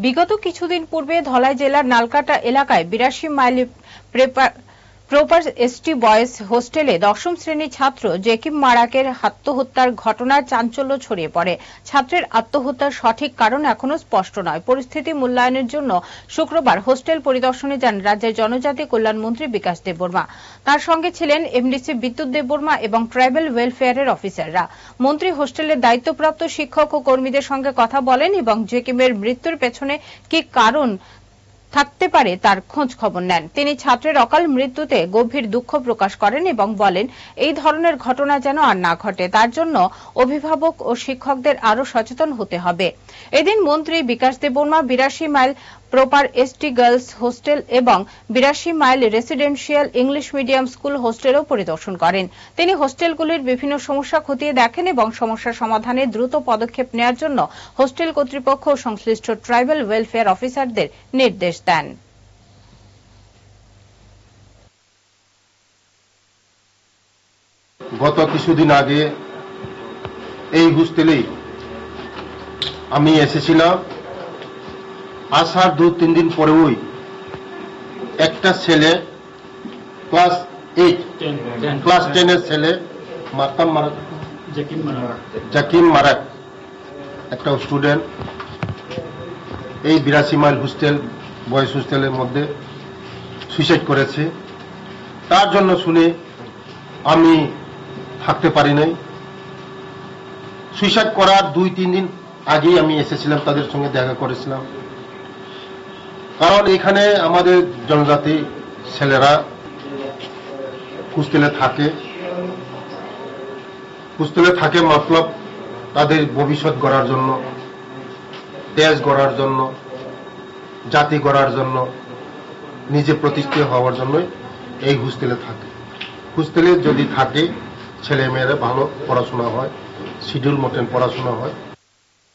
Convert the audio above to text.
বিগত কিছুদিন পূর্বে ধলাই জেলার নালকাটা এলাকায় 82 মাইল প্রপার এসটি বয়েজ হোস্টেলে দশম শ্রেণীর ছাত্র জেকিম মারাকের আত্মহত্যার ঘটনায় চাঞ্চল্য ছড়িয়ে পড়ে। ছাত্রের আত্মহত্যার সঠিক কারণ এখনো স্পষ্ট নয়। পরিস্থিতি মূল্যায়নের জন্য শুক্রবার হোস্টেল পরিদর্শনে যান রাজ্যের জনজাতি কল্যাণ মন্ত্রী বিকাশ দেববর্মা। তার সঙ্গে ছিলেন এমডিসি বিদ্যুৎ দেববর্মা এবং ট্রাইবাল ওয়েলফেয়ারের অফিসাররা। মন্ত্রী হোস্টেলের দায়িত্বপ্রাপ্ত শিক্ষক ও কর্মীদের সঙ্গে কথা বলেন এবং জেকিমের মৃত্যুর পেছনে কি কারণ থাকতে পারে তার খোঁজ খবর নেন। তিনি ছাত্রের অকাল মৃত্যুতে গভীর দুঃখ প্রকাশ করেন এবং বলেন এই ধরনের ঘটনা যেন আর না ঘটে, তার জন্য অভিভাবক ও শিক্ষকদের আরো সচেতন হতে হবে। এদিন মন্ত্রী Bikash Debbarma 82 mile proper ST girls hostel এবং 82 mile residential English medium school হোস্টেলও পরিদর্শন করেন। তিনি হোস্টেলগুলির বিভিন্ন সমস্যা খতিয়ে দেখেন এবং সমস্যা সমাধানে দ্রুত পদক্ষেপ নেওয়ার জন্য হোস্টেল কর্তৃপক্ষ ও সংশ্লিষ্ট ট্রাইবাল ওয়েলফেয়ার অফিসারদের নির্দেশ দেন। গত কিছুদিন আগে এই হোস্টেলেই আমি এসেছিলাম। আসার 2-3 দিন পরেই একটা ছেলে ক্লাস 10 ছেলে জাকিম মারাক একটা স্টুডেন্ট এই 82 মাইল হোস্টেল বয়েজ হোস্টেলের মধ্যে সুইসাইড করেছে। তার জন্য শুনে আমি থাকতে পারি নাই। সুইসাইড করার 2-3 দিন আগেই আমি এসেছিলাম, তাদের সঙ্গে দেখা করেছিলাম। কারণ এখানে আমাদের জনজাতি ছেলেরা হোস্টেলে থাকে মতলব তাদের ভবিষ্যৎ গড়ার জন্য, দেশ গড়ার জন্য, জাতি গড়ার জন্য, নিজে প্রতিষ্ঠিত হওয়ার জন্য এই হোস্টেলে থাকে। হোস্টেলে যদি থাকে ছেলে মেয়েরা ভালো পড়াশোনা হয়, শিডিউল মতন পড়াশোনা হয়।